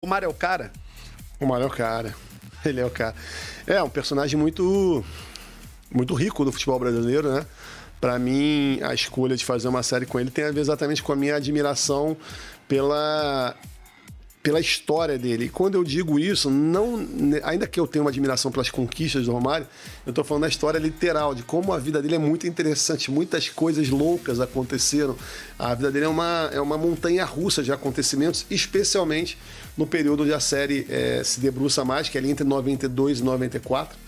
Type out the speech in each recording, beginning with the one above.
O Mário é o cara? O Mário é o cara. Ele é o cara. É um personagem muito rico do futebol brasileiro, né? Para mim, a escolha de fazer uma série com ele tem a ver exatamente com a minha admiração pela história dele. E quando eu digo isso, não, ainda que eu tenha uma admiração pelas conquistas do Romário, eu estou falando da história literal, de como a vida dele é muito interessante, muitas coisas loucas aconteceram. A vida dele é uma montanha-russa de acontecimentos, especialmente no período onde a série se debruça mais, que é ali entre 92 e 94.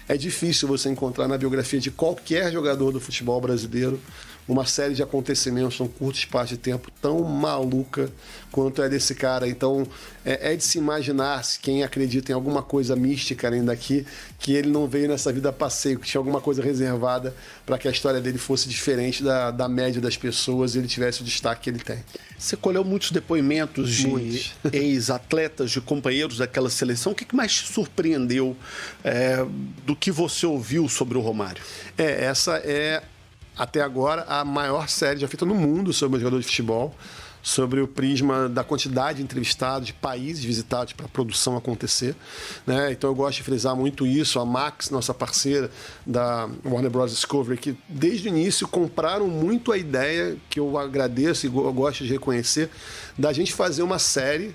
É difícil você encontrar na biografia de qualquer jogador do futebol brasileiro uma série de acontecimentos num curto espaço de tempo tão maluca quanto é desse cara. Então, é de se imaginar, se quem acredita em alguma coisa mística além daqui, que ele não veio nessa vida a passeio, que tinha alguma coisa reservada para que a história dele fosse diferente da média das pessoas e ele tivesse o destaque que ele tem. Você colheu muitos depoimentos de ex-atletas, de companheiros daquela seleção. O que mais te surpreendeu do que você ouviu sobre o Romário? Essa é, até agora, a maior série já feita no mundo sobre o jogador de futebol, sobre o prisma da quantidade de entrevistados, de países visitados para a produção acontecer, né? Então eu gosto de frisar muito isso. A Max, nossa parceira da Warner Bros. Discovery, que desde o início compraram muito a ideia, que eu agradeço e eu gosto de reconhecer, da gente fazer uma série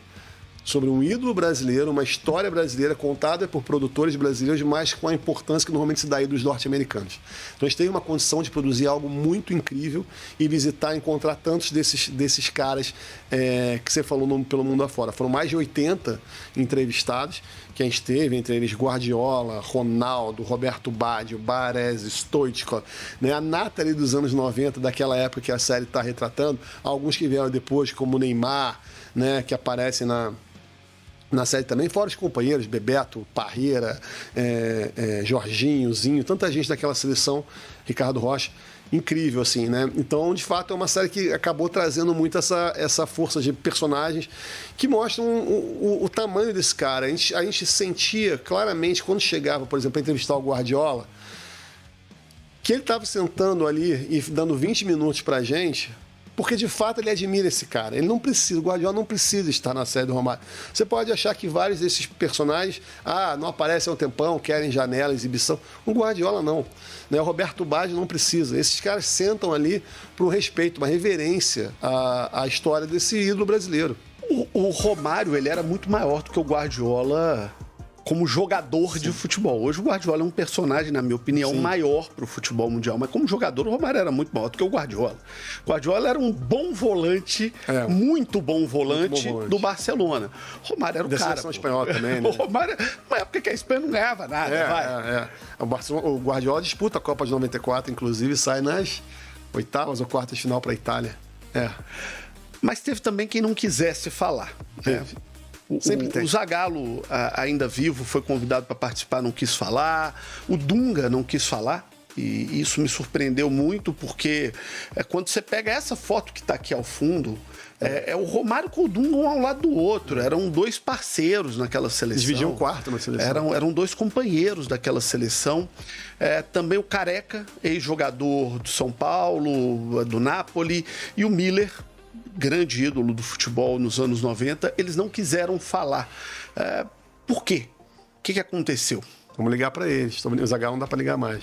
sobre um ídolo brasileiro, uma história brasileira contada por produtores brasileiros, mas com a importância que normalmente se dá aí dos norte-americanos. Então a gente teve uma condição de produzir algo muito incrível e visitar, encontrar tantos desses caras que você falou pelo mundo afora. Foram mais de 80 entrevistados que a gente teve, entre eles Guardiola, Ronaldo, Roberto Baggio, Baresi, Stoichkov, né? A nata ali dos anos 90, daquela época que a série está retratando, alguns que vieram depois, como Neymar, né, que aparecem na série também, fora os companheiros, Bebeto, Parreira, Jorginho, Zinho, tanta gente daquela seleção, Ricardo Rocha, incrível, assim, né? Então, de fato, é uma série que acabou trazendo muito essa força de personagens que mostram o tamanho desse cara. A gente sentia claramente, quando chegava, por exemplo, a entrevistar o Guardiola, que ele estava sentando ali e dando 20 minutos pra gente, porque de fato ele admira esse cara. Ele não precisa, o Guardiola não precisa estar na série do Romário. Você pode achar que vários desses personagens, não aparecem há um tempão, querem janela, exibição. O Guardiola não. Né? O Roberto Baggio não precisa. Esses caras sentam ali por um respeito, uma reverência à história desse ídolo brasileiro. O Romário, ele era muito maior do que o Guardiola como jogador de futebol. Hoje o Guardiola é um personagem, na minha opinião, maior para o futebol mundial, mas como jogador o Romário era muito maior do que o Guardiola. O Guardiola era um bom volante, muito bom volante do Barcelona. O Romário era o cara. Da seleção espanhola também, né? O Romário, numa época que a Espanha não ganhava nada. O Guardiola disputa a Copa de 94, inclusive, sai nas oitavas ou quartas de final para a Itália. Mas teve também quem não quisesse falar. O Zagallo, ainda vivo, foi convidado para participar, não quis falar. O Dunga não quis falar. E isso me surpreendeu muito, porque quando você pega essa foto que está aqui ao fundo, é o Romário com o Dunga um ao lado do outro. Eram dois parceiros naquela seleção. Dividiam o quarto na seleção. Eram dois companheiros daquela seleção. Também o Careca, ex-jogador do São Paulo, do Napoli, e o Miller, grande ídolo do futebol nos anos 90, eles não quiseram falar. Por quê? O que aconteceu? Vamos ligar para eles. O Zagallo não dá para ligar mais.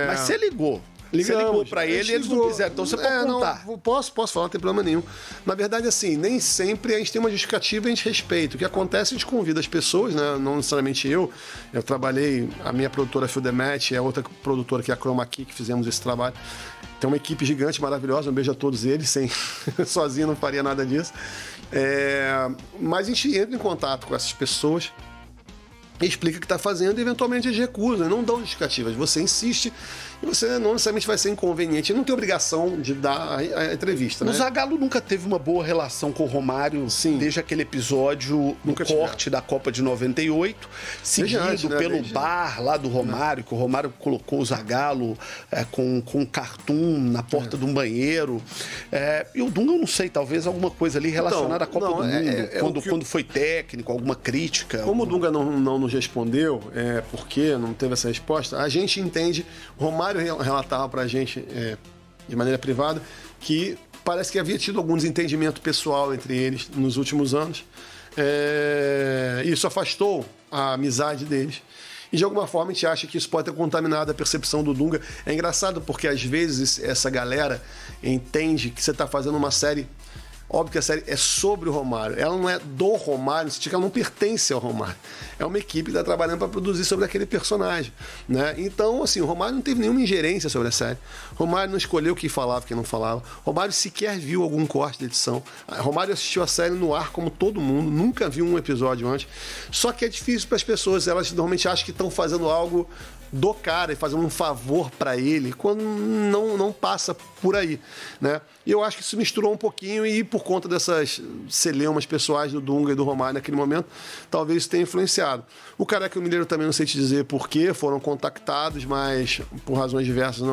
Mas você ligou. Você ligou para ele e eles não quiseram. Então você pode contar. Não, posso falar, não tem problema nenhum. Na verdade, assim, nem sempre a gente tem uma justificativa e a gente respeita. O que acontece, a gente convida as pessoas, né? Não necessariamente eu. Eu trabalhei, a minha produtora Phil Demet, é outra produtora que é a Chroma Key, que fizemos esse trabalho. Tem uma equipe gigante, maravilhosa, um beijo a todos eles, sozinho não faria nada disso. Mas a gente entra em contato com essas pessoas, explica o que está fazendo e eventualmente eles recusam, não dão justificativas. Você insiste e você não necessariamente vai ser inconveniente, não tem obrigação de dar a entrevista. O né? Zagallo nunca teve uma boa relação com o Romário, desde aquele episódio no corte da Copa de 98, seguido pelo bar lá do Romário, que o Romário colocou o Zagallo com um cartoon na porta de um banheiro. E o Dunga, eu não sei, talvez alguma coisa ali relacionada à Copa do Mundo, quando foi técnico, alguma crítica. Como o Dunga não nos respondeu, porque não teve essa resposta, a gente entende. O Romário relatava pra gente, de maneira privada, que parece que havia tido algum desentendimento pessoal entre eles nos últimos anos. Isso afastou a amizade deles. E de alguma forma a gente acha que isso pode ter contaminado a percepção do Dunga. É engraçado porque às vezes essa galera entende que você está fazendo uma série. Óbvio que a série é sobre o Romário. Ela não é do Romário, no sentido que ela não pertence ao Romário. É uma equipe que está trabalhando para produzir sobre aquele personagem, né? Então, assim, o Romário não teve nenhuma ingerência sobre a série. O Romário não escolheu o que falava e o que não falava. O Romário sequer viu algum corte de edição. O Romário assistiu a série no ar como todo mundo, nunca viu um episódio antes. Só que é difícil para as pessoas, elas normalmente acham que estão fazendo algo do cara e fazendo um favor para ele, quando não passa por aí, né? E eu acho que isso misturou um pouquinho e por conta dessas celeumas pessoais do Dunga e do Romário naquele momento, talvez isso tenha influenciado. O Careca e o Mineiro também não sei te dizer por quê, foram contactados, mas por razões diversas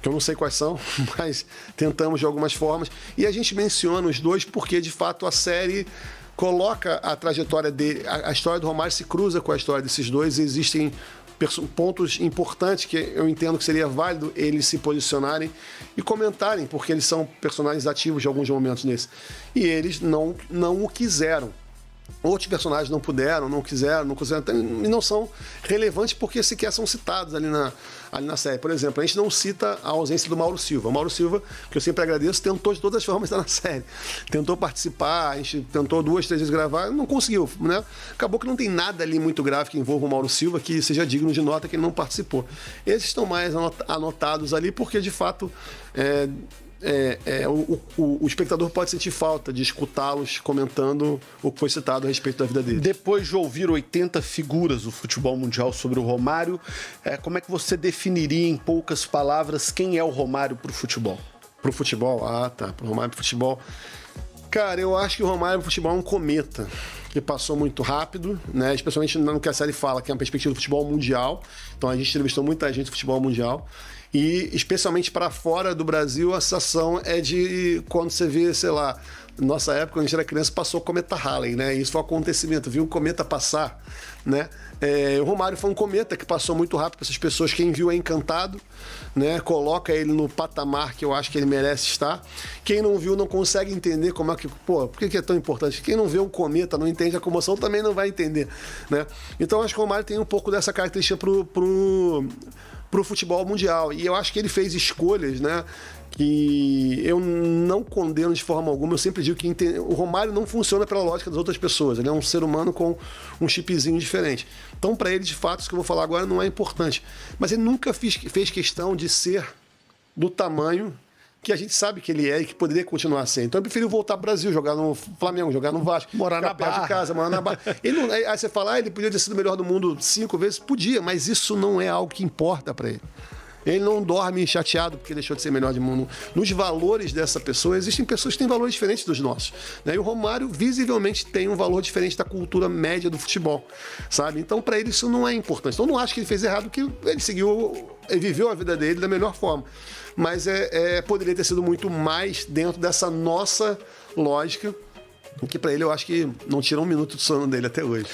que eu não sei quais são, mas tentamos de algumas formas. E a gente menciona os dois porque, de fato, a série coloca a trajetória dele, a história do Romário se cruza com a história desses dois e existem pontos importantes que eu entendo que seria válido eles se posicionarem e comentarem, porque eles são personagens ativos de alguns momentos nesse. E eles não o quiseram. Outros personagens não puderam, não quiseram, e não são relevantes porque sequer são citados ali na série. Por exemplo, a gente não cita a ausência do Mauro Silva. O Mauro Silva, que eu sempre agradeço, tentou de todas as formas estar na série. Tentou participar, a gente tentou 2, 3 vezes gravar, não conseguiu, né? Acabou que não tem nada ali muito grave que envolva o Mauro Silva que seja digno de nota que ele não participou. Esses estão mais anotados ali porque, de fato, o espectador pode sentir falta de escutá-los comentando o que foi citado a respeito da vida dele. Depois de ouvir 80 figuras do futebol mundial sobre o Romário, como é que você definiria em poucas palavras quem é o Romário pro futebol? Pro futebol? Pro Romário pro futebol. Cara, eu acho que o Romário pro futebol é um cometa que passou muito rápido, né? Especialmente no que a série fala, que é uma perspectiva do futebol mundial. Então a gente entrevistou muita gente do futebol mundial. E, especialmente para fora do Brasil, a sensação é de quando você vê, sei lá, nossa época, quando a gente era criança, passou o cometa Halley, né? Isso foi um acontecimento, viu o cometa passar, né? O Romário foi um cometa que passou muito rápido para essas pessoas. Quem viu é encantado, né? Coloca ele no patamar que eu acho que ele merece estar. Quem não viu não consegue entender como é que... Pô, por que é tão importante? Quem não vê um cometa, não entende a comoção, também não vai entender, né? Então, eu acho que o Romário tem um pouco dessa característica pro futebol mundial. E eu acho que ele fez escolhas, né, que eu não condeno de forma alguma. Eu sempre digo que o Romário não funciona pela lógica das outras pessoas. Ele é um ser humano com um chipzinho diferente. Então, para ele, de fato, isso que eu vou falar agora não é importante. Mas ele nunca fez questão de ser do tamanho que a gente sabe que ele é e que poderia continuar sendo. Então, ele preferiu voltar pro Brasil, jogar no Flamengo, jogar no Vasco, morar na Barra. De casa, morar na Barra. Aí você fala, ele podia ter sido o melhor do mundo 5 vezes? Podia, mas isso não é algo que importa para ele. Ele não dorme chateado porque deixou de ser melhor do mundo. Nos valores dessa pessoa, existem pessoas que têm valores diferentes dos nossos, né? E o Romário, visivelmente, tem um valor diferente da cultura média do futebol, sabe? Então, para ele, isso não é importante. Então, eu não acho que ele fez errado, porque ele viveu a vida dele da melhor forma. Mas poderia ter sido muito mais dentro dessa nossa lógica, que para ele eu acho que não tira um minuto de sono dele até hoje.